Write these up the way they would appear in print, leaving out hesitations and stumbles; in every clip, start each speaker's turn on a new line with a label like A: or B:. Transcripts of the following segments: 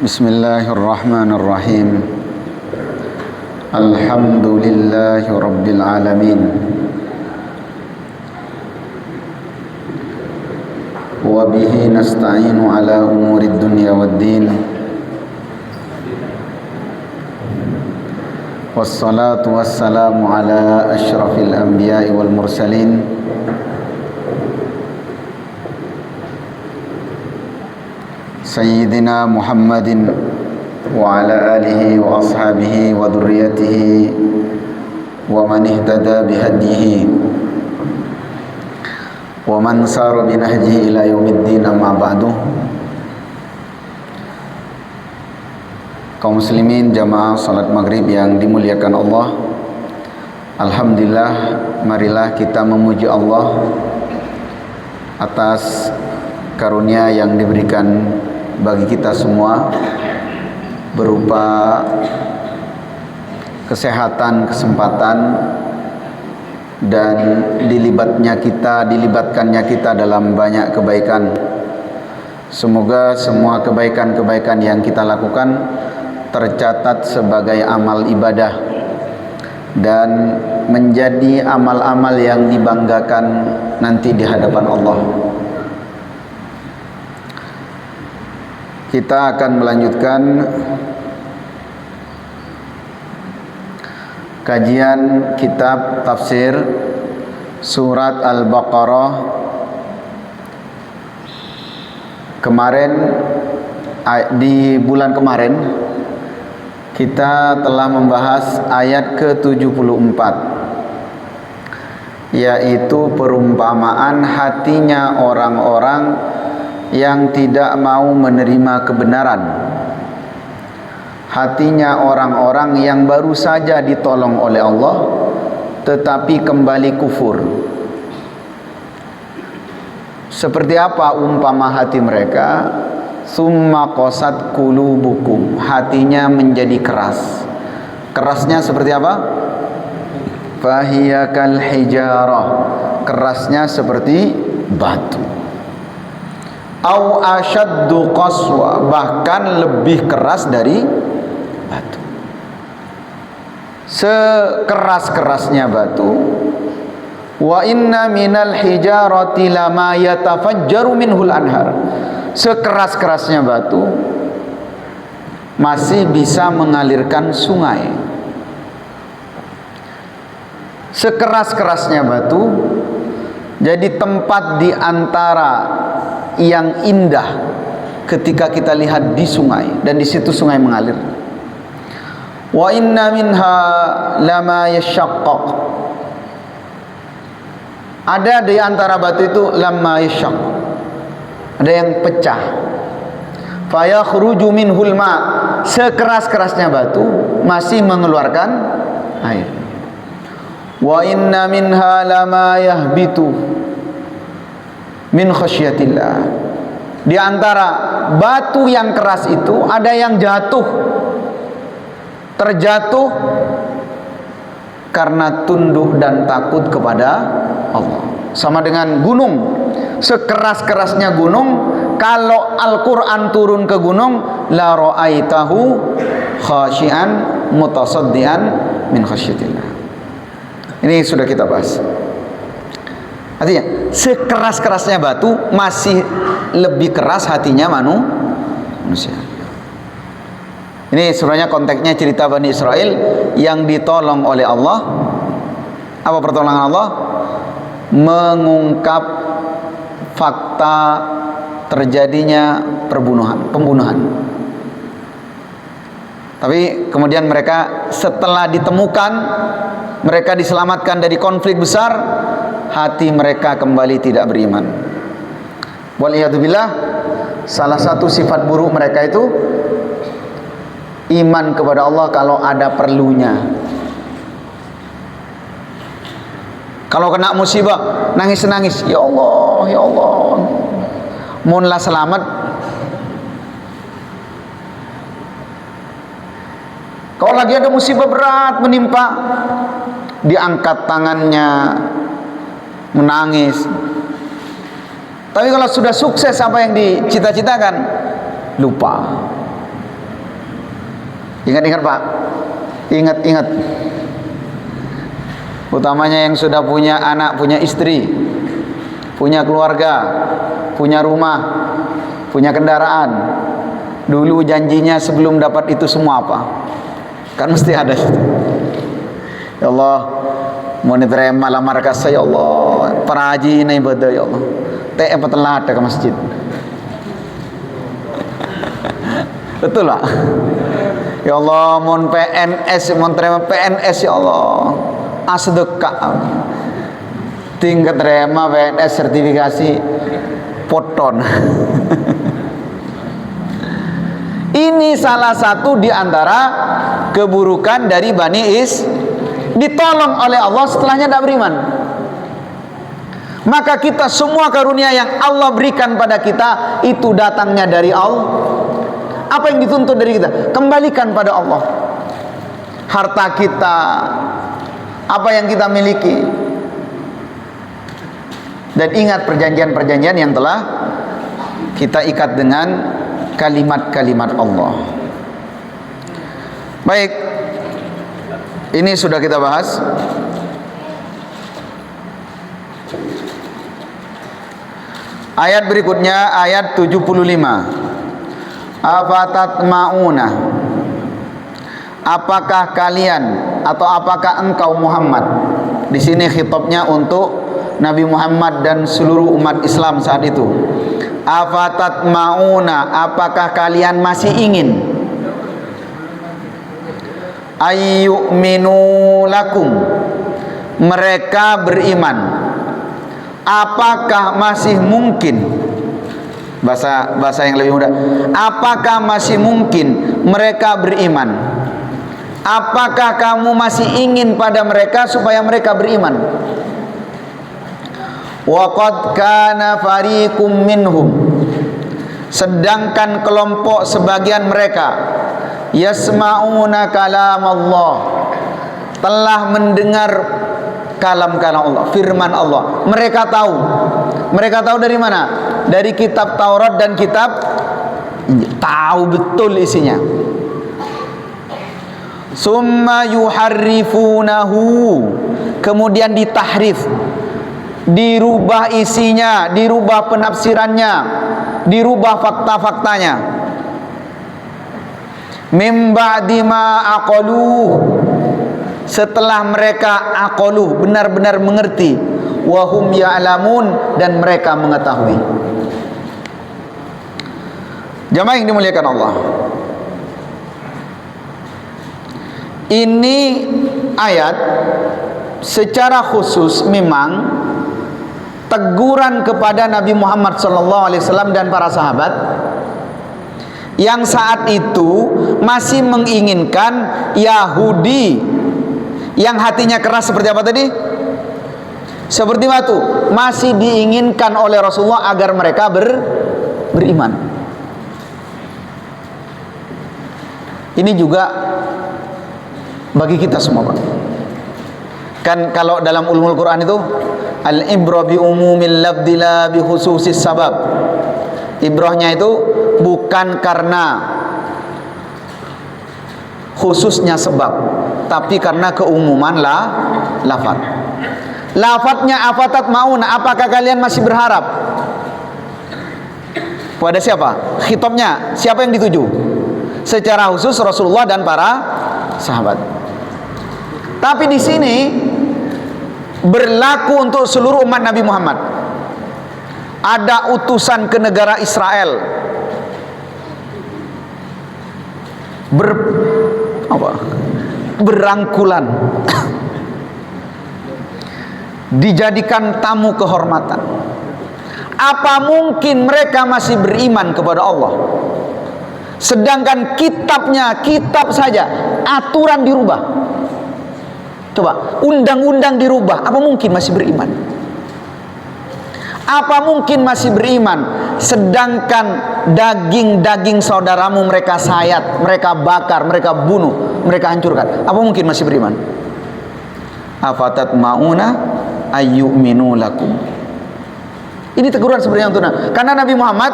A: Bismillahirrahmanirrahim. Alhamdulillahi rabbil alamin. Wa bihi nasta'inu ala umurid dunya waddin. Wassalatu wassalamu ala asyrafil anbiya'i wal mursalin Sayyidina Muhammadin wa ala alihi wa ashabihi wa dhurriyyatihi wa man ihtada bihadihi wa man sara binahjihi ila yaumiddin, amma ba'du. Kaum muslimin jamaah salat maghrib yang dimuliakan Allah, alhamdulillah, marilah kita memuji Allah atas karunia yang diberikan bagi kita semua berupa kesehatan, kesempatan, dan dilibatkannya kita dalam banyak kebaikan. Semoga semua kebaikan-kebaikan yang kita lakukan tercatat sebagai amal ibadah dan menjadi amal-amal yang dibanggakan nanti di hadapan Allah. Kita akan melanjutkan kajian kitab tafsir surat Al-Baqarah. Kemarin, di bulan kemarin kita telah membahas ayat ke-74, yaitu perumpamaan hatinya orang-orang yang tidak mau menerima kebenaran, hatinya orang-orang yang baru saja ditolong oleh Allah tetapi kembali kufur. Seperti apa umpama hati mereka? Summa qasat qulubukum, hatinya menjadi keras. Kerasnya seperti apa? Fahiya kal hijarah, kerasnya seperti batu. Au asyaddu qaswa, bahkan lebih keras dari batu. Sekeras-kerasnya batu. Wa inna minal hijarati lama yatafajjaru minhul anhar. Sekeras-kerasnya batu masih bisa mengalirkan sungai. Sekeras-kerasnya batu jadi tempat di antara yang indah ketika kita lihat di sungai, dan di situ sungai mengalir. Wa inna minha lama yashaqqaq, ada di antara batu itu lama yashaq, ada yang pecah. Fa yakhruju minhul ma, sekeras-kerasnya batu masih mengeluarkan air. Wa inna minha lama yahbitu min khasyatillah, di antara batu yang keras itu ada yang terjatuh karena tunduk dan takut kepada Allah. Sama dengan gunung, sekeras-kerasnya gunung, kalau Al-Quran turun ke gunung, la ra'aitahu khasyian mutasaddian min khasyatillah. Ini sudah kita bahas. Artinya sekeras-kerasnya batu masih lebih keras hatinya manusia. Ini sebenarnya konteksnya cerita Bani Israel yang ditolong oleh Allah. Apa pertolongan Allah? Mengungkap fakta terjadinya pembunuhan. Tapi kemudian mereka setelah ditemukan, mereka diselamatkan dari konflik besar, hati mereka kembali tidak beriman. Waliyadzubillah, salah satu sifat buruk mereka itu iman kepada Allah kalau ada perlunya. Kalau kena musibah, nangis-nangis, ya Allah, ya Allah, mohonlah selamat. Kalau lagi ada musibah berat menimpa, diangkat tangannya, menangis. Tapi kalau sudah sukses apa yang dicita-citakan, lupa. Ingat-ingat Pak, ingat-ingat. Utamanya yang sudah punya anak, punya istri, punya keluarga, punya rumah, punya kendaraan. Dulu janjinya sebelum dapat itu semua apa? Kan mesti ada itu. Ya Allah, mau diterima lamar kasih ya Allah, para haji ini ibadah ya Allah. Teh telah ada ke masjid. Betul lah. Ya Allah, mohon PNS, mohon terima PNS ya Allah. Asdekah. Tingkat terima PNS sertifikasi poton. Ini salah satu di antara keburukan dari Bani Is, ditolong oleh Allah setelahnya tidak beriman. Maka kita semua karunia yang Allah berikan pada kita itu datangnya dari Allah. Apa yang dituntut dari kita? Kembalikan pada Allah. Harta kita, apa yang kita miliki. Dan ingat perjanjian-perjanjian yang telah kita ikat dengan kalimat-kalimat Allah. Baik, ini sudah kita bahas. Ayat berikutnya, ayat 75. Afatatma'una, apakah kalian atau apakah engkau Muhammad? Di sini khitabnya untuk Nabi Muhammad dan seluruh umat Islam saat itu. Afatatma'una, apakah kalian masih ingin ayyu'minu lakum, mereka beriman? Apakah masih mungkin, bahasa yang lebih mudah, apakah masih mungkin mereka beriman? Apakah kamu masih ingin pada mereka supaya mereka beriman? Wa qad kana fariqum minhum, sedangkan kelompok sebagian mereka yasma'una kalam Allah, telah mendengar kalam-kalam Allah, firman Allah. Mereka tahu. Mereka tahu dari mana? Dari kitab Taurat dan kitab Injil. Tahu betul isinya. Summa yuharrifunahu, kemudian ditahrif, dirubah isinya, dirubah penafsirannya, dirubah fakta-faktanya. Mim ba'di ma aqaluh, setelah mereka aqaluh, benar-benar mengerti, wahum ya'lamun, dan mereka mengetahui. Jamaah yang dimuliakan Allah, ini ayat secara khusus memang teguran kepada Nabi Muhammad SAW dan para sahabat yang saat itu masih menginginkan Yahudi yang hatinya keras seperti apa tadi? Seperti batu, masih diinginkan oleh Rasulullah agar mereka beriman. Ini juga bagi kita semua, Pak. Kan kalau dalam ulumul Quran itu al-ibra bi umumil lafdzi la bi khususis sabab. Ibrahnya itu bukan karena khususnya sebab, tapi karena keumuman lafaz. Lafaznya afatat mauna, apakah kalian masih berharap? Pada siapa? Khitabnya siapa yang dituju? Secara khusus Rasulullah dan para sahabat. Tapi di sini berlaku untuk seluruh umat Nabi Muhammad. Ada utusan ke negara Israel, berangkulan, dijadikan tamu kehormatan. Apa mungkin mereka masih beriman kepada Allah? Sedangkan kitabnya, kitab saja, aturan dirubah. Coba, undang-undang dirubah, apa mungkin masih beriman? Apa mungkin masih beriman? Sedangkan daging-daging saudaramu mereka sayat, mereka bakar, mereka bunuh, mereka hancurkan. Apa mungkin masih beriman? Afatat ma'una ayyu'minu lakum. Ini teguran sebenarnya untuk karena Nabi Muhammad,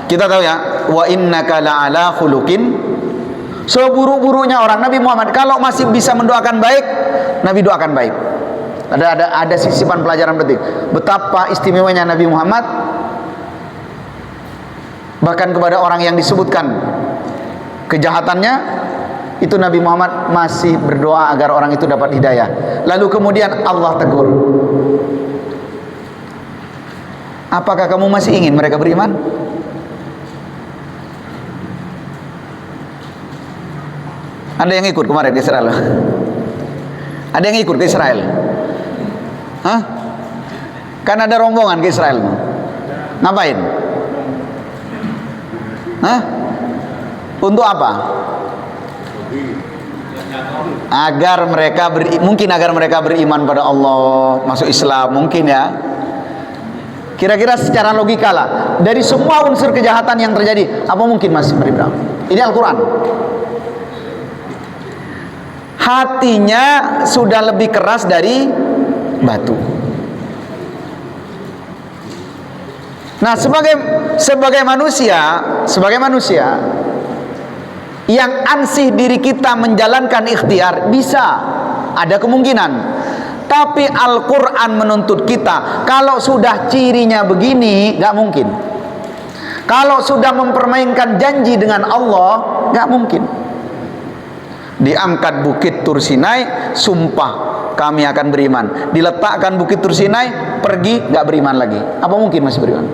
A: kita tahu ya, wa innaka la'ala khuluqin Seburuk-buruknya orang, Nabi Muhammad kalau masih bisa mendoakan baik, Nabi doakan baik. Ada sisipan pelajaran penting. Betapa istimewanya Nabi Muhammad, bahkan kepada orang yang disebutkan kejahatannya, itu Nabi Muhammad masih berdoa agar orang itu dapat hidayah. Lalu kemudian Allah tegur, apakah kamu masih ingin mereka beriman? Ada yang ikut kemarin ke Israel? Ada yang ikut ke Israel? Hah? Kan ada rombongan ke Israel. Ngapain? Hah? Untuk apa? Agar mereka mungkin agar mereka beriman pada Allah, masuk Islam, mungkin ya. Kira-kira secara logika lah, dari semua unsur kejahatan yang terjadi, apa mungkin masih beriman? Ini Al-Quran. Hatinya sudah lebih keras dari batu. Nah, sebagai manusia yang ansih diri kita menjalankan ikhtiar, bisa ada kemungkinan. Tapi Al-Quran menuntut kita, kalau sudah cirinya begini, gak mungkin. Kalau sudah mempermainkan janji dengan Allah, gak mungkin. Diangkat bukit Tur Sinai, sumpah kami akan beriman. Diletakkan bukit Tur Sinai, pergi, gak beriman lagi. Apa mungkin masih beriman?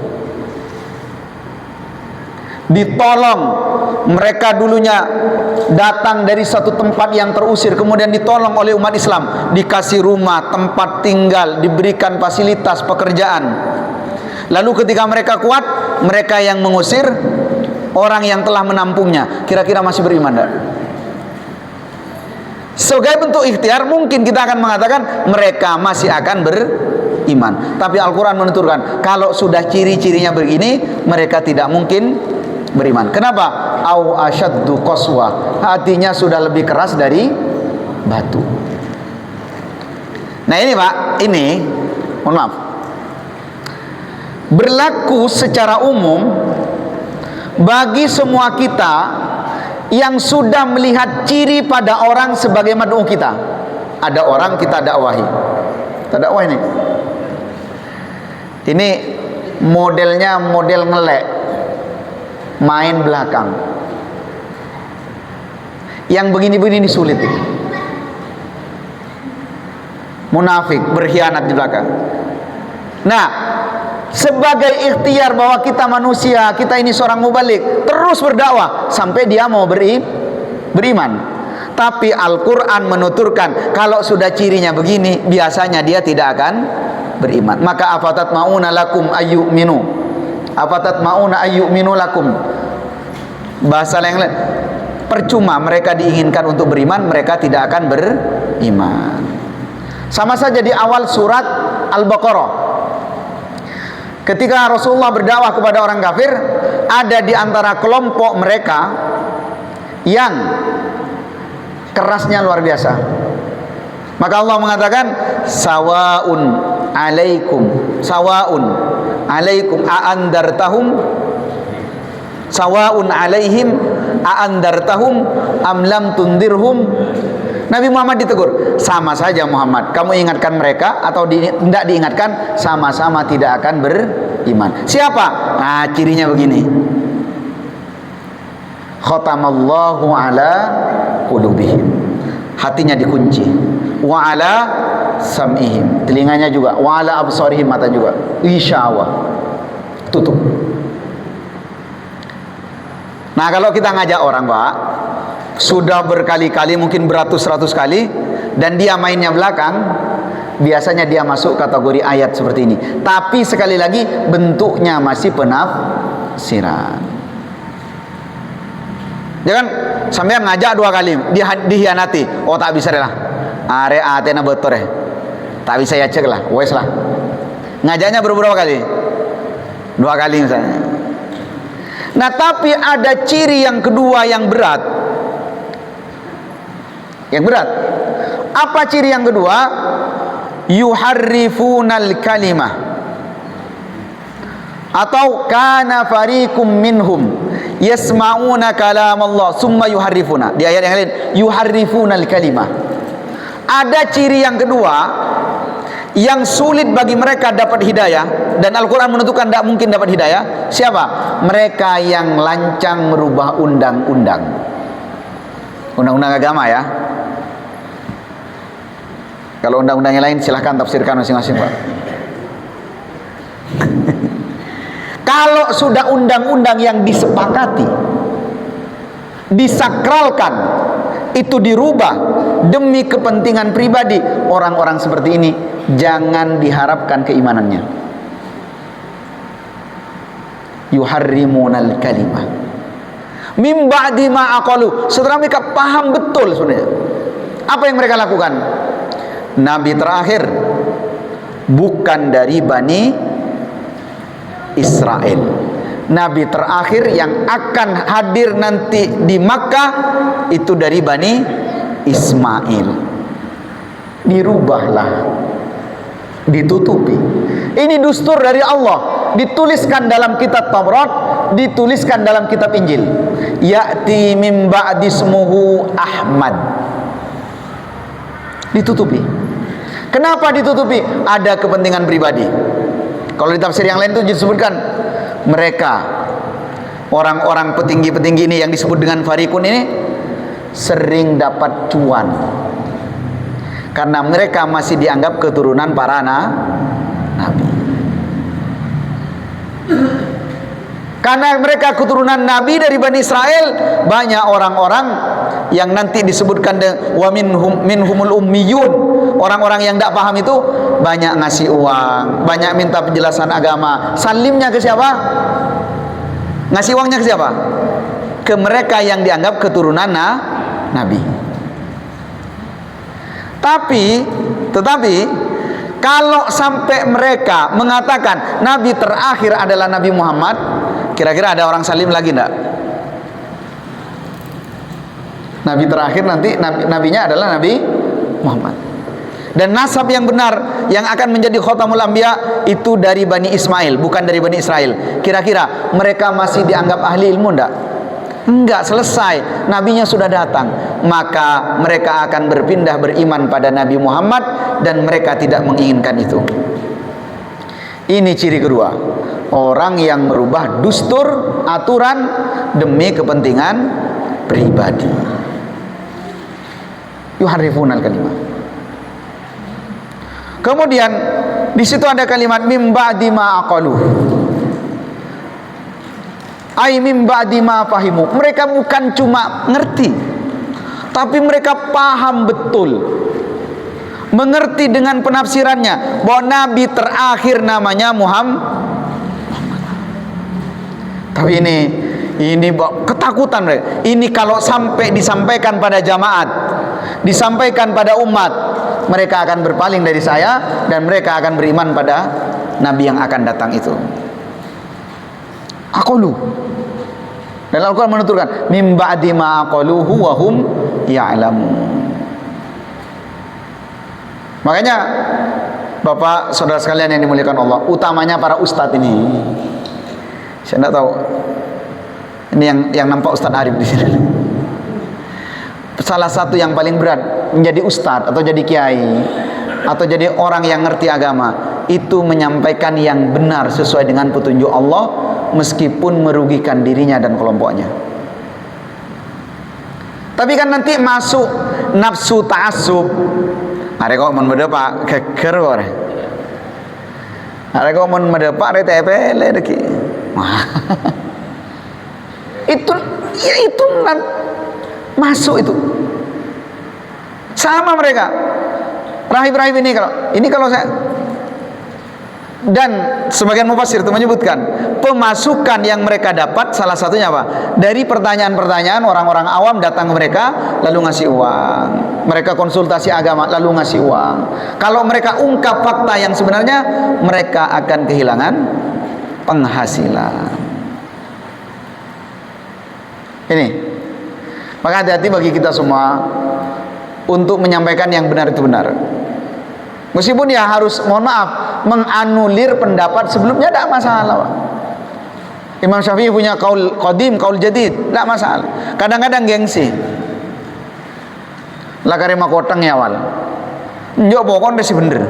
A: Ditolong, mereka dulunya datang dari satu tempat yang terusir, kemudian ditolong oleh umat Islam, dikasih rumah, tempat tinggal, diberikan fasilitas pekerjaan. Lalu ketika mereka kuat, mereka yang mengusir orang yang telah menampungnya. Kira-kira masih beriman tidak? Sebagai bentuk ikhtiar, mungkin kita akan mengatakan mereka masih akan beriman. Tapi Al-Quran menuturkan, kalau sudah ciri-cirinya begini, mereka tidak mungkin beriman. Kenapa? Au asyaddu qaswa, hatinya sudah lebih keras dari batu. Nah ini Pak, ini mohon maaf, berlaku secara umum bagi semua kita yang sudah melihat ciri pada orang sebagai mad'u kita. Ada orang kita dakwahi, kita dakwah ini. Ini modelnya model ngelek, main belakang. Yang begini-begini sulit. Munafik, berkhianat di belakang. Nah, sebagai ikhtiar bahwa kita manusia, kita ini seorang mubalik, terus berdakwah sampai dia mau beriman. Tapi Al-Quran menuturkan, kalau sudah cirinya begini, biasanya dia tidak akan beriman. Maka afatat ma'una lakum ayyuminu, afatat ma'una ayyuminu lakum. Bahasa yang lain, percuma mereka diinginkan untuk beriman, mereka tidak akan beriman. Sama saja di awal surat Al-Baqarah, ketika Rasulullah berdakwah kepada orang kafir, ada di antara kelompok mereka yang kerasnya luar biasa. Maka Allah mengatakan, sawaun alaikum a'andartahum sawaun alaihim a'andartahum am lam tundirhum. Nabi Muhammad ditegur, sama saja Muhammad, kamu ingatkan mereka atau tidak diingatkan, sama-sama tidak akan beriman. Siapa? Nah, cirinya begini. Khatamallahu ala qulubihim, hatinya dikunci, wa ala sam'ihim, telinganya juga, wa ala absarihim, mata juga, isyawah, tutup. Nah, kalau kita ngajak orang, Pak, sudah berkali-kali, mungkin beratus-ratus kali, dan dia mainnya belakang, biasanya dia masuk kategori ayat seperti ini. Tapi sekali lagi, bentuknya masih penafsiran. Jangan sampean ngajak 2 kali, dihianati. Oh, tak bisa lah, are atena betul tak bisa ya, cek lah, wes lah. Ngajaknya berapa kali? 2 kali misalnya. Nah, tapi ada ciri yang kedua yang berat. Yang berat. Apa ciri yang kedua? Yuharrifunal kalimah, atau kana fariqum minhum yasma'una kalam Allah summa yuharrifuna. Di ayat yang lain yuharrifunal kalimah. Ada ciri yang kedua yang sulit bagi mereka dapat hidayah, dan Al-Quran menentukan tidak mungkin dapat hidayah. Siapa? Mereka yang lancang merubah undang-undang agama ya. Kalau undang-undang yang lain silahkan tafsirkan masing-masing, Pak. Kalau sudah undang-undang yang disepakati, disakralkan, itu dirubah demi kepentingan pribadi, orang-orang seperti ini jangan diharapkan keimanannya. Yuharrimunal kalimah mim ba'di ma aqalu. Setelah mereka paham betul sebenarnya apa yang mereka lakukan. Nabi terakhir bukan dari Bani Israel. Nabi terakhir yang akan hadir nanti di Makkah itu dari Bani Ismail. Dirubahlah, ditutupi. Ini dustur dari Allah, dituliskan dalam kitab Taurat, dituliskan dalam kitab Injil. Ya'ti min ba'di ismuhu Ahmad. Ditutupi. Kenapa ditutupi? Ada kepentingan pribadi. Kalau di tafsir yang lain itu disebutkan mereka orang-orang petinggi-petinggi ini yang disebut dengan farikun ini sering dapat cuan karena mereka masih dianggap keturunan para nabi. Karena mereka keturunan nabi dari Bani Israel, banyak orang-orang yang nanti disebutkan wa minhumul ummiyun, orang-orang yang tidak paham itu banyak ngasih uang, banyak minta penjelasan agama. Salimnya ke siapa? Ngasih uangnya ke siapa? Ke mereka yang dianggap keturunan nabi. Tetapi kalau sampai mereka mengatakan nabi terakhir adalah Nabi Muhammad, kira-kira ada orang salim lagi enggak? Nabi terakhir nanti nabinya adalah Nabi Muhammad. Dan nasab yang benar yang akan menjadi khatamul anbiya itu dari Bani Ismail, bukan dari Bani Israel. Kira-kira mereka masih dianggap ahli ilmu enggak? Enggak, selesai, nabinya sudah datang. Maka mereka akan berpindah beriman pada Nabi Muhammad, dan mereka tidak menginginkan itu. Ini ciri kedua, orang yang merubah dustur, aturan demi kepentingan pribadi. Yuharrifunal kalimah. Kemudian di situ ada kalimat mim ba'di ma aqalu. Ai mim ba'di ma fahimu. Mereka bukan cuma ngerti, tapi mereka paham betul, mengerti dengan penafsirannya bahwa nabi terakhir namanya Muhammad. Tapi ini ketakutan mereka. Ini kalau sampai disampaikan pada jamaat, disampaikan pada umat, mereka akan berpaling dari saya dan mereka akan beriman pada nabi yang akan datang itu. Aqalu. Dan Al-Quran menuturkan mim ba'di ma aqaluhu wa hum ya'lamun. Makanya Bapak saudara sekalian yang dimuliakan Allah, utamanya para ustadz ini. Saya tidak tahu ini yang nampak Ustadz Arif di sini. Salah satu yang paling berat menjadi ustadz atau jadi kiai atau jadi orang yang ngerti agama itu menyampaikan yang benar sesuai dengan petunjuk Allah, meskipun merugikan dirinya dan kelompoknya. Tapi kan nanti masuk nafsu ta'assub. Ada kok mun mendepak keker kok. Ada kok mun mendepak re TPL deki. Itu masuk itu. Sama mereka. Rahib-rahib ini kalau saya, dan sebagian mufassir itu menyebutkan pemasukan yang mereka dapat salah satunya apa? Dari pertanyaan-pertanyaan orang-orang awam datang ke mereka lalu ngasih uang. Mereka konsultasi agama lalu ngasih uang. Kalau mereka ungkap fakta yang sebenarnya, mereka akan kehilangan penghasilan. Ini. Maka hati-hati bagi kita semua untuk menyampaikan yang benar itu benar. Meskipun ya harus, mohon maaf, menganulir pendapat sebelumnya, tidak masalah. Imam Syafi'i punya kaul qadim, kaul jadid, tidak masalah. Kadang-kadang gengsi. Lah karema kotang ya awal. Njok pokoknya sih bener.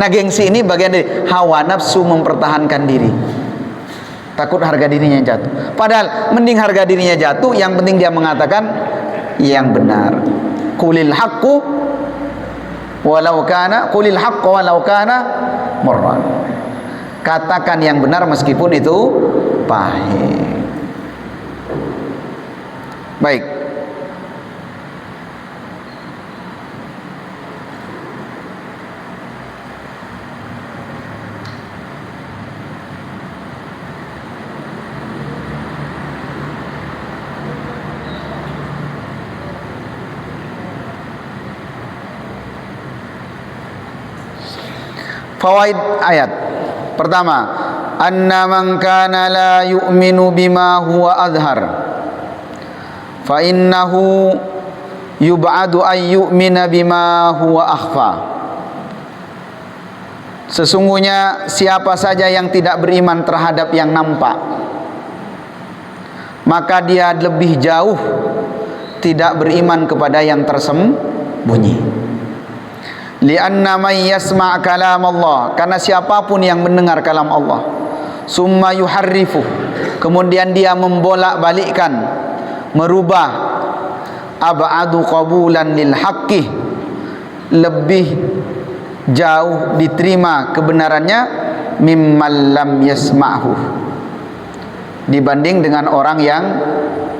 A: Nah gengsi ini bagian dari hawa nafsu mempertahankan diri. Takut harga dirinya jatuh. Padahal mending harga dirinya jatuh, yang penting dia mengatakan yang benar. Qulil haqqu walau kana murran. Katakan yang benar meskipun itu pahit. Baik. Fawaid ayat. Pertama, anna man kana la yu'minu bima huwa azhar fa innahu yub'adu ay yu'mina bima huwa akhfa. Sesungguhnya siapa saja yang tidak beriman terhadap yang nampak, maka dia lebih jauh tidak beriman kepada yang tersembunyi. Lianna may yasma' kalam Allah, karena siapapun yang mendengar kalam Allah, summa yuharrifu, kemudian dia membolak-balikkan, merubah, ab'adu qabulan lil haqqi, lebih jauh diterima kebenarannya, mimman lam yasma'hu, dibanding dengan orang yang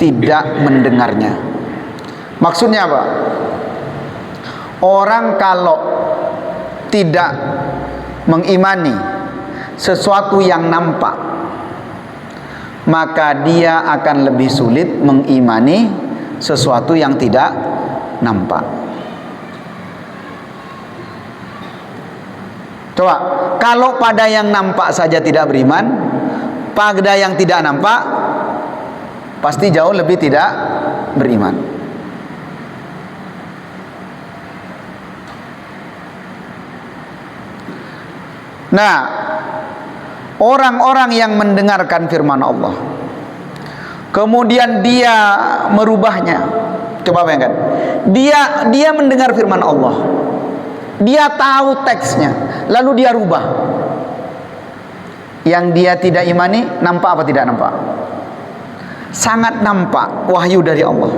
A: tidak mendengarnya. Maksudnya apa? Orang kalau tidak mengimani sesuatu yang nampak, maka dia akan lebih sulit mengimani sesuatu yang tidak nampak. Coba, kalau pada yang nampak saja tidak beriman, pada yang tidak nampak pasti jauh lebih tidak beriman. Nah, orang-orang yang mendengarkan firman Allah, kemudian dia merubahnya. Coba bayangkan, dia mendengar firman Allah, dia tahu teksnya, lalu dia rubah. Yang dia tidak imani, nampak apa tidak nampak? Sangat nampak wahyu dari Allah.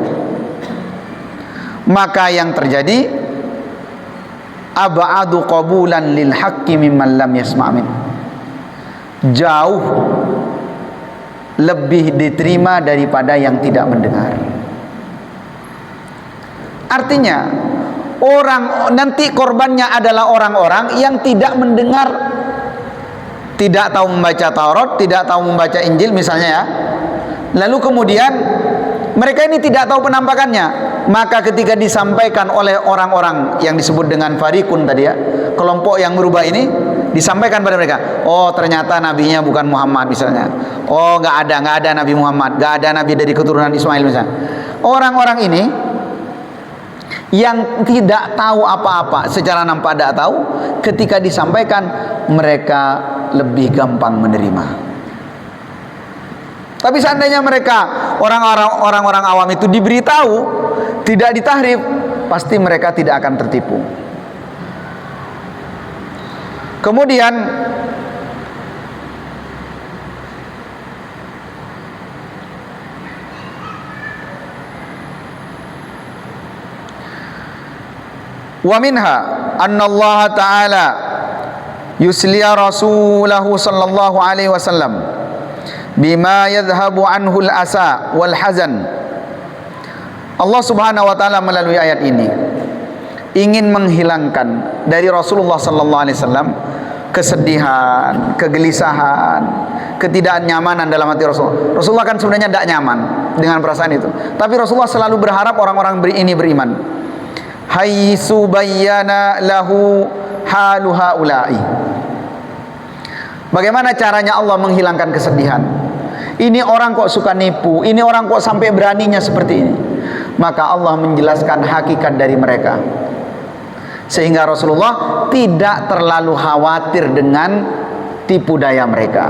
A: Maka yang terjadi, ab'adu qabulan lil haqqi mimman lam yasma'min, jauh lebih diterima daripada yang tidak mendengar. Artinya orang nanti korbannya adalah orang-orang yang tidak mendengar, tidak tahu membaca Taurat, tidak tahu membaca Injil misalnya ya. Lalu kemudian mereka ini tidak tahu penampakannya. Maka ketika disampaikan oleh orang-orang yang disebut dengan farikun tadi ya, kelompok yang merubah ini, disampaikan pada mereka, oh ternyata nabinya bukan Muhammad misalnya, oh nggak ada Nabi Muhammad, nggak ada nabi dari keturunan Ismail misalnya. Orang-orang ini yang tidak tahu apa-apa, secara nampak tidak tahu, ketika disampaikan mereka lebih gampang menerima. Tapi seandainya mereka orang-orang awam itu diberitahu, tidak ditahrif, pasti mereka tidak akan tertipu. Kemudian wa minha anna Allah Ta'ala yusliya rasulahu sallallahu alaihi wasallam bima yadhhabu anhu al-asa wal hazan. Allah Subhanahu wa taala melalui ayat ini ingin menghilangkan dari Rasulullah sallallahu alaihi wasallam kesedihan, kegelisahan, ketidaknyamanan dalam hati Rasulullah. Rasulullah kan sebenarnya tidak nyaman dengan perasaan itu, tapi Rasulullah selalu berharap orang-orang ini beriman. Haitsu bayyana lahu halu haula'i. Bagaimana caranya Allah menghilangkan kesedihan? Ini orang kok suka nipu, ini orang kok sampai beraninya seperti ini. Maka Allah menjelaskan hakikat dari mereka, sehingga Rasulullah tidak terlalu khawatir dengan tipu daya mereka.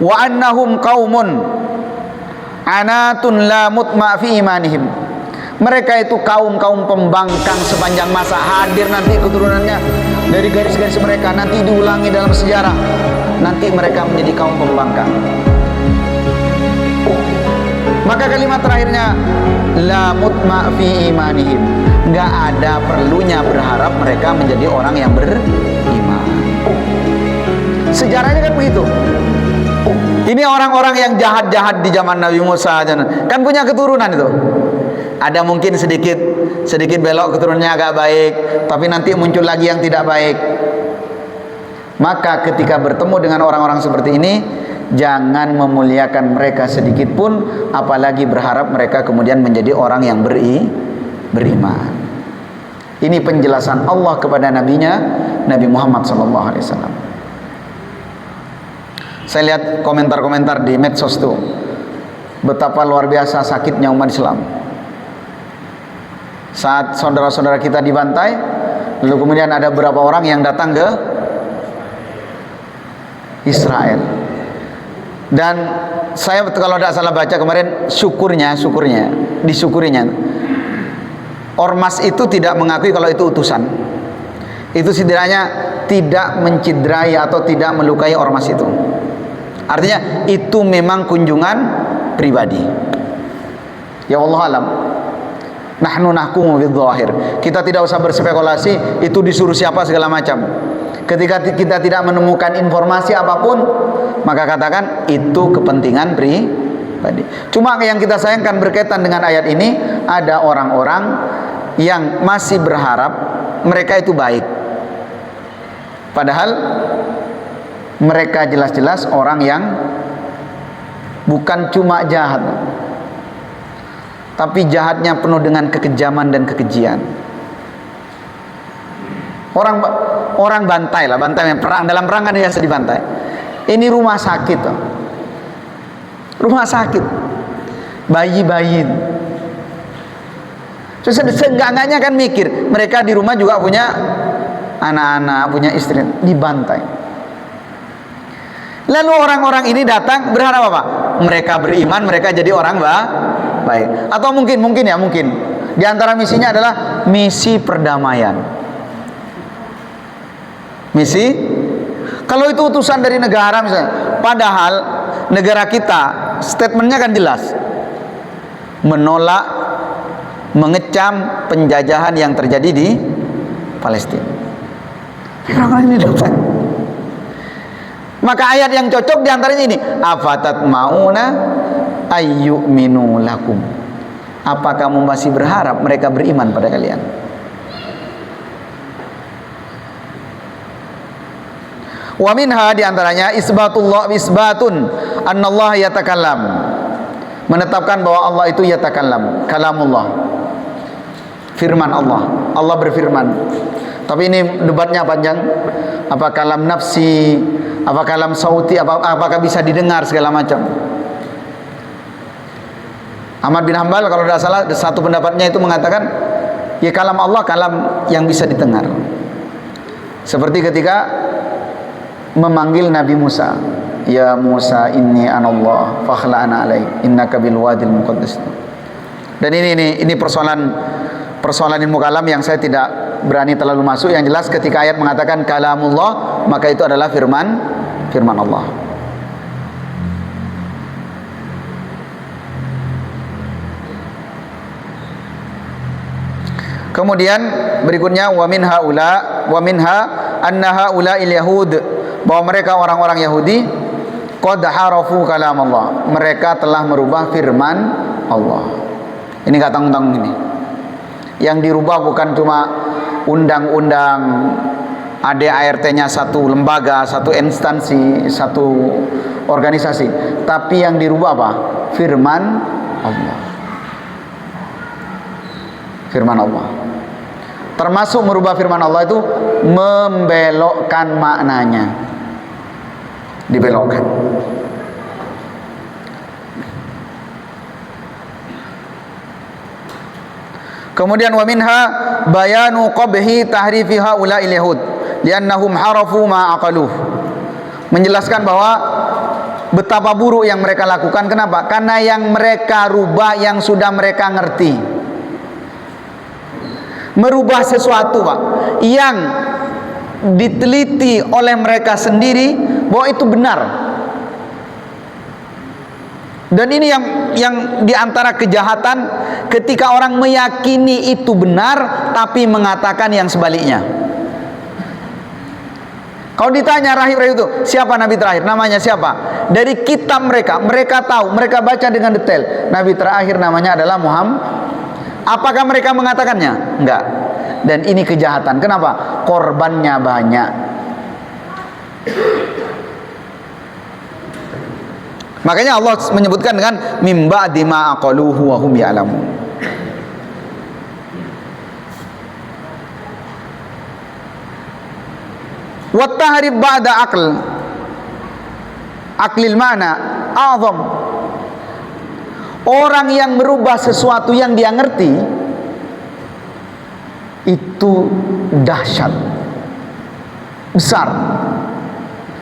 A: wa annahum qaumun anatun la mutma fi imanihim. Mereka itu kaum-kaum pembangkang sepanjang masa. Hadir nanti keturunannya dari garis-garis mereka, nanti diulangi dalam sejarah. Nanti mereka menjadi kaum pembangkang. Maka kalimat terakhirnya la mutma fi imanihim. Enggak ada perlunya berharap mereka menjadi orang yang beriman. Sejarahnya kan begitu. Ini orang-orang yang jahat-jahat di zaman Nabi Musa kan punya keturunan itu. Ada mungkin sedikit belok keturunannya agak baik, tapi nanti muncul lagi yang tidak baik. Maka ketika bertemu dengan orang-orang seperti ini, jangan memuliakan mereka sedikit pun, apalagi berharap mereka kemudian menjadi orang yang beriman. Ini penjelasan Allah kepada nabinya, Nabi Muhammad SAW. Saya lihat komentar-komentar di medsos tuh, betapa luar biasa sakitnya umat Islam saat saudara-saudara kita dibantai. Lalu kemudian ada beberapa orang yang datang ke Israel. Dan saya kalau tidak salah baca kemarin, disyukurinya ormas itu tidak mengakui kalau itu utusan. Itu setidaknya tidak menciderai atau tidak melukai ormas itu. Artinya itu memang kunjungan pribadi. Ya Allah alam. Nahnu nahkumu bidzahir. Kita tidak usah berspekulasi itu disuruh siapa segala macam. Ketika kita tidak menemukan informasi apapun, maka katakan itu kepentingan pribadi. Cuma yang kita sayangkan berkaitan dengan ayat ini, ada orang-orang yang masih berharap mereka itu baik, padahal mereka jelas-jelas orang yang bukan cuma jahat, tapi jahatnya penuh dengan kekejaman dan kekejian. Orang bantai perang, dalam perang kan biasa dibantai. Ini rumah sakit, bayi-bayi. Terus seenggak-enggaknya kan mikir, mereka di rumah juga punya anak-anak, punya istri, dibantai. Lalu orang-orang ini datang berharap apa? Mereka beriman, mereka jadi orang baik. Atau mungkin di antara misinya adalah misi perdamaian. Misi, kalau itu utusan dari negara misalnya, padahal negara kita statementnya kan jelas, menolak, mengecam penjajahan yang terjadi di Palestina. Orang-orang ini datang. Maka ayat yang cocok diantaranya ini, afatat mauna ayyuminu lakum. Apa kamu masih berharap mereka beriman pada kalian? Wa minha diantaranya isbatun annallaha yatakallam, menetapkan bahwa Allah itu yatakallam, kalamullah, firman Allah. Allah berfirman. Tapi ini debatnya panjang. Apa kalam nafsi, apa kalam sauti, apakah bisa didengar segala macam. Ahmad bin Hanbal kalau tidak salah satu pendapatnya itu mengatakan ya kalam Allah, kalam yang bisa didengar. Seperti ketika memanggil Nabi Musa, ya Musa inni anallah fakhla'na alaik innaka bil wadil muqaddas. Dan ini persoalan ilmu kalam yang saya tidak berani terlalu masuk. Yang jelas ketika ayat mengatakan kalamullah, maka itu adalah firman Allah. Kemudian berikutnya wa minha anna haula'il yahud, bahwa mereka orang-orang Yahudi qad harafu kalam Allah, mereka telah merubah firman Allah. Ini enggak tanggung-tanggung ini. Yang dirubah bukan cuma undang-undang ADART-nya satu lembaga, satu instansi, satu organisasi, tapi yang dirubah apa? Firman Allah. Firman Allah. Termasuk merubah firman Allah itu membelokkan maknanya. Dibelokkan. Kemudian wa minha bayanu qabhi tahrifi haula'il yahud li'annahum harafu ma aqaluh. Menjelaskan bahwa betapa buruk yang mereka lakukan. Kenapa? Karena yang mereka rubah yang sudah mereka ngerti. Merubah sesuatu, Pak, yang diteliti oleh mereka sendiri bahwa itu benar. Dan ini yang diantara kejahatan ketika orang meyakini itu benar tapi mengatakan yang sebaliknya. Kalau ditanya rahib-rahib itu siapa nabi terakhir, namanya siapa? Dari kitab mereka, mereka tahu, mereka baca dengan detail. Nabi terakhir namanya adalah Muhammad. Apakah mereka mengatakannya? Enggak. Dan ini kejahatan. Kenapa? Korbannya banyak. Makanya Allah menyebutkan dengan mim ba'di ma aqaluhu wa hum ya'lamun. Wa tahrib ba'da aqlil mana a'zam. Orang yang merubah sesuatu yang dia ngerti itu dahsyat, besar,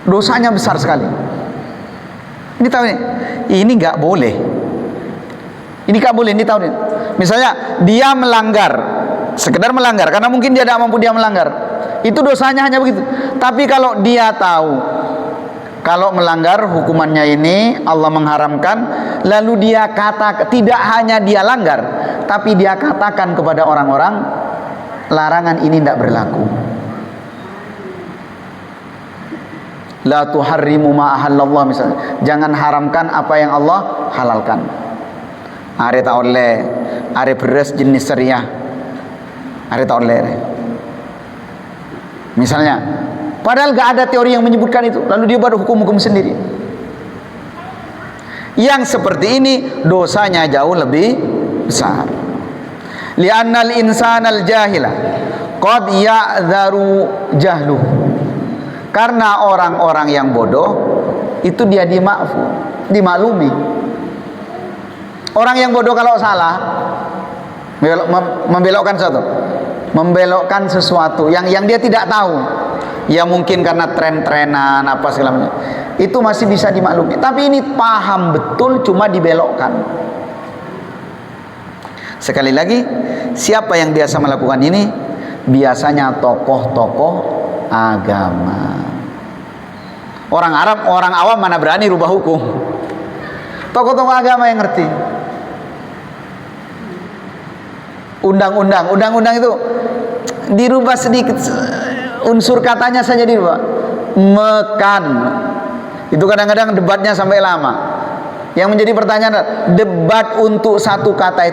A: dosanya besar sekali. Ini tahu nih, ini nggak boleh. Ini nggak boleh, ini tahu nih. Misalnya dia melanggar, sekedar melanggar, karena mungkin dia tidak mampu dia melanggar. Itu dosanya hanya begitu. Tapi kalau dia tahu, kalau melanggar hukumannya ini Allah mengharamkan, lalu dia kata tidak hanya dia langgar, tapi dia katakan kepada orang-orang larangan ini tidak berlaku. La tuharrimu ma ahallallah, misalnya, jangan haramkan apa yang Allah halalkan. Are tak oleh, are beras jenis syariah, are tak oleh. Misalnya, padahal gak ada teori yang menyebutkan itu, lalu dia baru hukum-hukum sendiri. Yang seperti ini dosanya jauh lebih besar. Li'annal insanal jahila qad ya'dharu jahluhu. Karena orang-orang yang bodoh itu dia dimaklumi. Orang yang bodoh kalau salah membelokkan sesuatu yang dia tidak tahu, ya mungkin karena tren-trenan apa segala macam, itu masih bisa dimaklumi. Tapi ini paham betul cuma dibelokkan. Sekali lagi, siapa yang biasa melakukan ini? Biasanya tokoh-tokoh agama. Orang Arab, orang awam mana berani rubah hukum? Tokoh-tokoh agama yang ngerti. Undang-undang itu dirubah sedikit, unsur katanya saja dirubah. Mekan. Itu kadang-kadang debatnya sampai lama. Yang menjadi pertanyaan adalah, debat untuk satu kata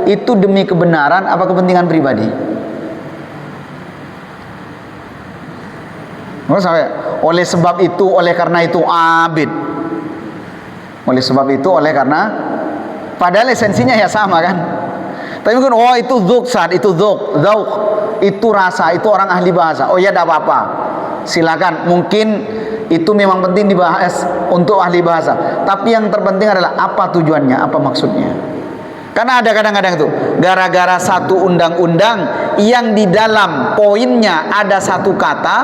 A: itu demi kebenaran apa kepentingan pribadi? Oleh sebab itu, oleh karena itu abid. Oleh sebab itu, oleh karena, padahal esensinya ya sama kan. Tapi mungkin itu dzuk, itu dzauq, itu rasa, itu orang ahli bahasa. Oh ya, tidak apa-apa, silakan. Mungkin itu memang penting dibahas untuk ahli bahasa. Tapi yang terpenting adalah apa tujuannya, apa maksudnya. Karena ada kadang-kadang itu gara-gara satu undang-undang yang di dalam poinnya ada satu kata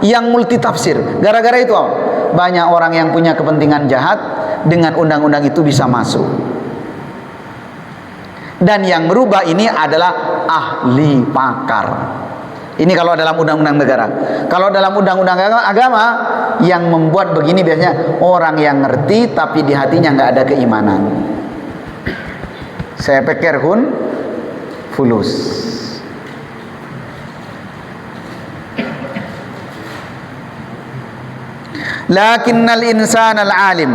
A: yang multitafsir. Gara-gara itu banyak orang yang punya kepentingan jahat dengan undang-undang itu bisa masuk. Dan yang merubah ini adalah ahli pakar. Ini kalau dalam undang-undang negara. Kalau dalam undang-undang agama, yang membuat begini biasanya orang yang ngerti tapi di hatinya nggak ada keimanan. Saya pikir fulus. Lakinnal insanal alim,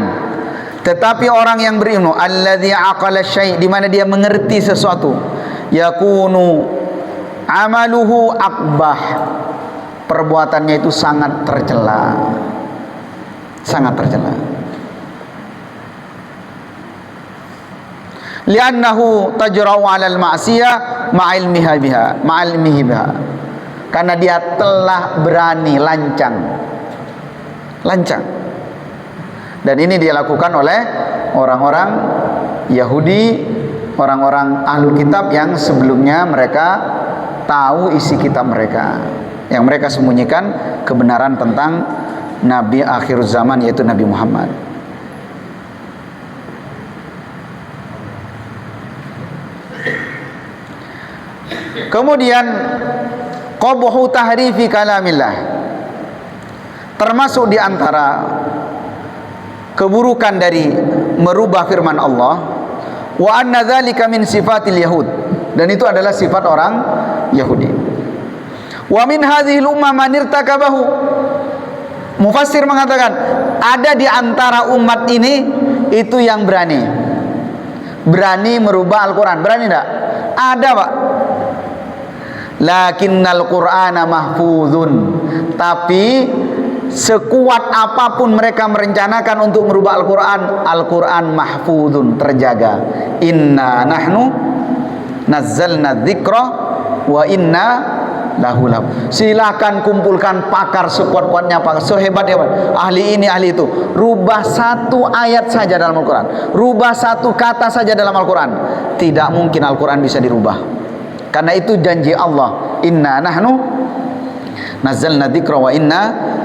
A: tetapi orang yang berilmu, alladzi aqala syai', di mana dia mengerti sesuatu, yakunu amaluhu akbah, perbuatannya itu sangat tercela. Sangat tercela. Li'annahu tajra'u 'alal ma'siyah ma'ilmiha biha. Karena dia telah berani lancang. Dan ini dia lakukan oleh orang-orang Yahudi, orang-orang ahlul kitab yang sebelumnya mereka tahu isi kitab mereka, yang mereka sembunyikan kebenaran tentang Nabi akhir zaman, yaitu Nabi Muhammad. Kemudian qabhu tahrifi kalamillah, termasuk di antara keburukan dari merubah firman Allah, wa anna dzalika min sifatil yahud, dan itu adalah sifat orang Yahudi. Wa min hadhil ummah man irtakabahu. Mufassir mengatakan ada di antara umat ini itu yang berani merubah Al-Quran. Berani enggak? Ada, Pak. Lakinnal Qur'ana mahfuzun, tapi sekuat apapun mereka merencanakan untuk merubah Al-Quran, Al-Quran mahfuzun, terjaga. Inna nahnu nazzalna dzikra wa inna lahu. Silakan kumpulkan pakar sekuat-kuatnya, pakar sehebat-hebat, ahli ini ahli itu, rubah satu ayat saja dalam Al-Quran, rubah satu kata saja dalam Al-Quran, tidak mungkin Al-Quran bisa dirubah. Karena itu janji Allah, inna nahnu nazzalna dzikra wa inna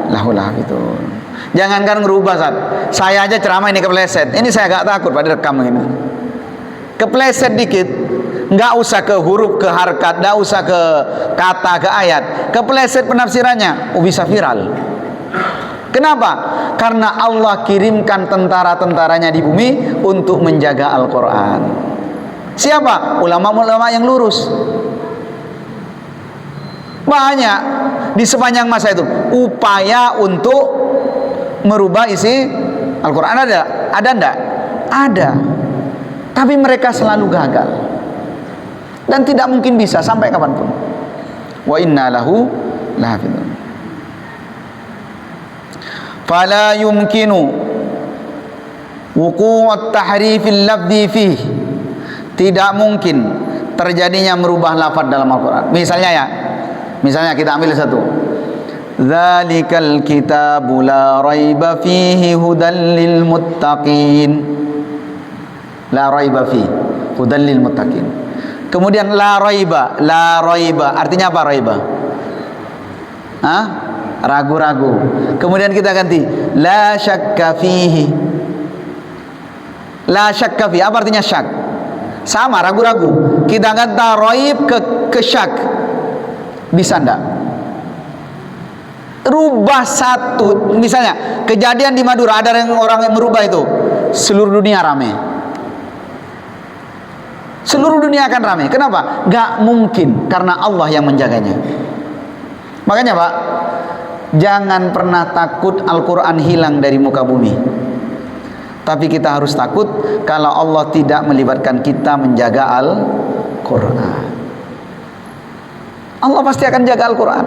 A: lahu lahafizun. Jangankan ngerubah, saya aja ceramah ini kepleset, ini saya agak takut pada rekam ini, kepleset dikit, nggak usah ke huruf, ke harkat, nggak usah ke kata, ke ayat, kepleset penafsirannya, bisa viral. Kenapa? Karena Allah kirimkan tentara-tentaranya di bumi untuk menjaga Al-Quran. Siapa? Ulama-ulama yang lurus. Banyak di sepanjang masa itu upaya untuk merubah isi Al-Quran. Ada enggak? Ada. Tapi mereka selalu gagal dan tidak mungkin bisa sampai kapanpun. Wa inna lahu lahafizun. Fala yumkinu wuqu'ut tahrifil lafzi fihi, tidak mungkin terjadinya merubah lafaz dalam Al-Quran. Misalnya kita ambil satu, dzalikal kitabu la raiba fihi hudal lil muttaqin. La raiba fihi hudal lil muttaqin. Kemudian la raiba artinya apa raiba? Hah? Ragu-ragu. Kemudian kita ganti la syakka fihi. La syakka fihi, apa artinya syak? Sama, ragu-ragu. Kita kata raib ke syak, bisa enggak? Rubah satu. Misalnya kejadian di Madura, ada orang yang merubah itu, seluruh dunia rame. Seluruh dunia akan ramai. Kenapa? Gak mungkin, karena Allah yang menjaganya. Makanya Pak, jangan pernah takut Al-Quran hilang dari muka bumi. Tapi kita harus takut kalau Allah tidak melibatkan kita menjaga Al-Quran. Allah pasti akan jaga Al-Quran.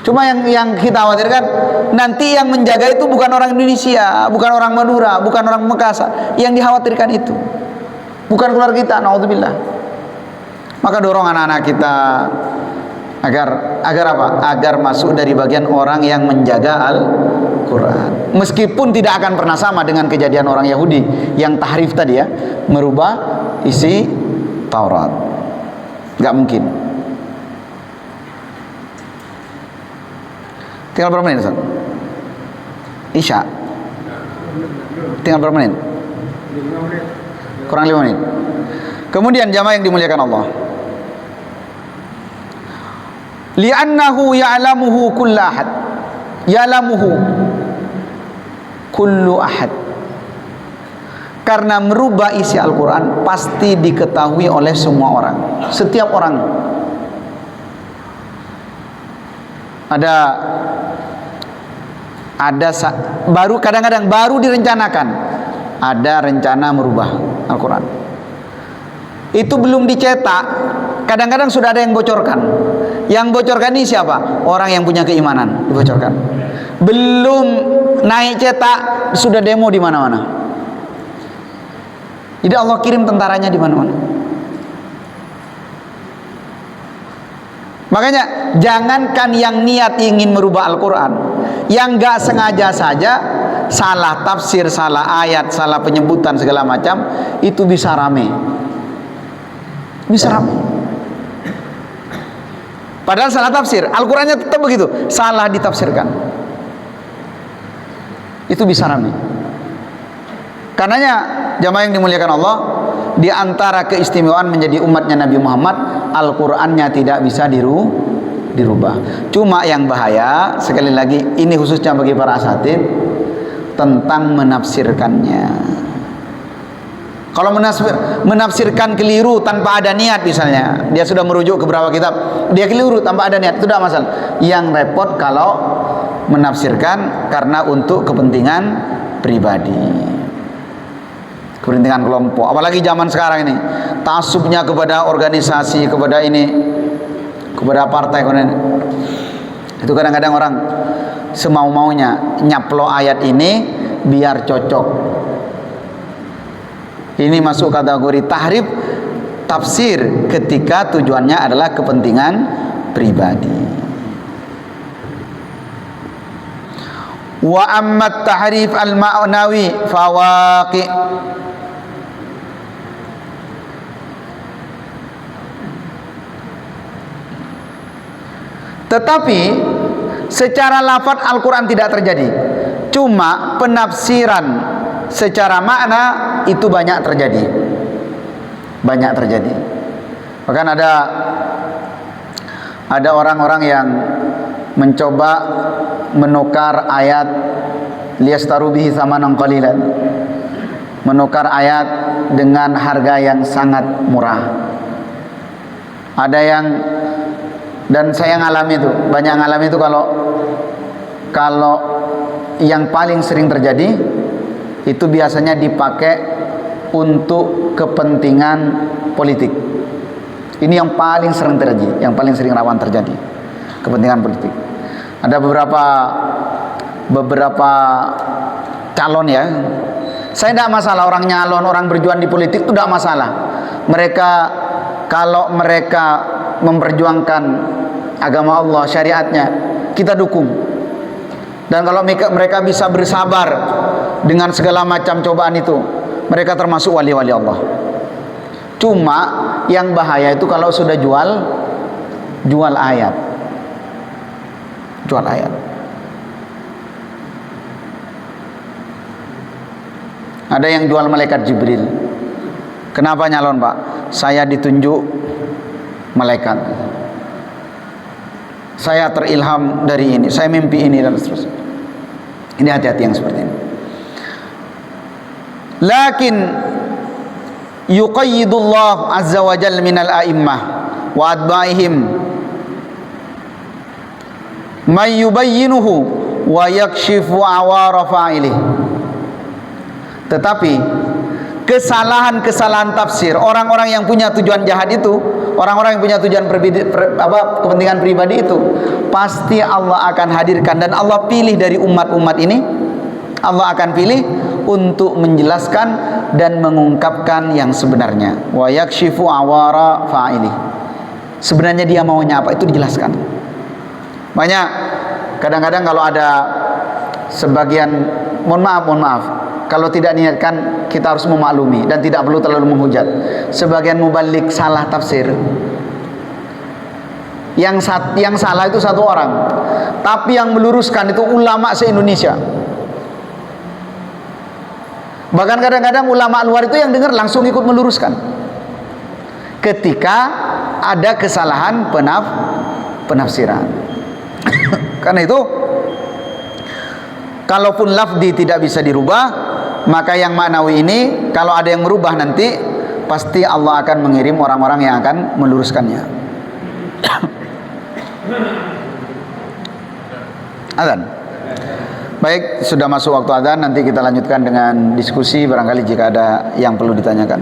A: Cuma yang kita khawatirkan, nanti yang menjaga itu bukan orang Indonesia, bukan orang Madura, bukan orang Makassar. Yang dikhawatirkan itu bukan keluarga kita, naudzubillah. Maka dorong anak-anak kita agar apa? Agar masuk dari bagian orang yang menjaga Al-Quran. Meskipun tidak akan pernah sama dengan kejadian orang Yahudi yang tahrif tadi ya, merubah isi Taurat. Gak mungkin. Tinggal berapa menit, Ustaz? Isya. Tinggal berapa menit? Kurang 5 menit. Kemudian jamaah yang dimuliakan Allah, li'annahu ya'lamuhu kullu ahad. Ya'lamuhu kullu ahad. Karena merubah isi Al-Quran pasti diketahui oleh semua orang, setiap orang. Ada baru, kadang-kadang baru direncanakan, ada rencana merubah Al-Quran, itu belum dicetak, kadang-kadang sudah ada yang bocorkan. Yang bocorkan ini siapa? Orang yang punya keimanan, dibocorkan. Belum naik cetak sudah demo di mana-mana. Jadi Allah kirim tentaranya di mana-mana. Makanya jangankan yang niat ingin merubah Al-Quran, yang gak sengaja saja salah tafsir, salah ayat, salah penyebutan segala macam, itu bisa rame. Bisa rame. Padahal salah tafsir, Al-Qurannya tetap begitu, salah ditafsirkan. Itu bisa rame. Karenanya jamaah yang dimuliakan Allah, di antara keistimewaan menjadi umatnya Nabi Muhammad, Al-Qur'annya tidak bisa dirubah. Cuma yang bahaya, sekali lagi ini khususnya bagi para asatid, tentang menafsirkannya. Kalau menafsirkan keliru tanpa ada niat, misalnya dia sudah merujuk ke beberapa kitab, dia keliru tanpa ada niat, itu tidak masalah. Yang repot kalau menafsirkan karena untuk kepentingan pribadi, kepentingan kelompok. Apalagi zaman sekarang ini, taksubnya kepada organisasi, kepada ini, kepada partai. Itu kadang-kadang orang semau-maunya nyaplo ayat ini biar cocok. Ini masuk kategori tahrif tafsir ketika tujuannya adalah kepentingan pribadi. Wa amma tahrif al-ma'nawi fawaqi. Tetapi secara lafaz Al-Quran tidak terjadi. Cuma penafsiran secara makna itu banyak terjadi. Banyak terjadi. Bahkan ada orang-orang yang mencoba menukar ayat liyastaru bihi tsamanan qalilan. Menukar ayat dengan harga yang sangat murah. Ada yang, dan saya ngalami itu, banyak ngalami itu, kalau yang paling sering terjadi itu biasanya dipakai untuk kepentingan politik. Ini yang paling sering terjadi, yang paling sering rawan terjadi, kepentingan politik. Ada beberapa calon ya. Saya tidak masalah orang nyalon, orang berjuang di politik itu tidak masalah. Mereka, kalau mereka memperjuangkan agama Allah, syariatnya, kita dukung. Dan kalau mereka bisa bersabar dengan segala macam cobaan itu, mereka termasuk wali-wali Allah. Cuma yang bahaya itu kalau sudah jual ayat. Jual ayat. Ada yang jual malaikat Jibril. Kenapa nyalon, Pak? Saya ditunjuk malaikat. Saya terilham dari ini, saya mimpi ini, dan seterusnya. Ini hati-hati yang seperti ini. Lakin yuqayyidullah azza wa jalla minal a'immah wa adba'ihim may yubayyinuhu wa yakshifu awara fa'ilih. Tetapi kesalahan-kesalahan tafsir orang-orang yang punya tujuan jahat itu, orang-orang yang punya tujuan kepentingan pribadi itu, pasti Allah akan hadirkan, dan Allah pilih dari umat-umat ini, Allah akan pilih untuk menjelaskan dan mengungkapkan yang sebenarnya. Wa yakshifu awara fa'ilih. Sebenarnya dia maunya apa itu dijelaskan. Makanya kadang-kadang kalau ada sebagian, mohon maaf, kalau tidak niatkan kita harus memaklumi dan tidak perlu terlalu menghujat. Sebagian mubalik salah tafsir. Yang salah itu satu orang, tapi yang meluruskan itu ulama se-Indonesia. Bahkan kadang-kadang ulama luar itu yang dengar langsung ikut meluruskan ketika ada kesalahan penafsiran. Karena itu, kalaupun lafzi tidak bisa dirubah, maka yang maknawi ini kalau ada yang merubah nanti pasti Allah akan mengirim orang-orang yang akan meluruskannya. Azan. Baik, sudah masuk waktu azan, nanti kita lanjutkan dengan diskusi barangkali jika ada yang perlu ditanyakan.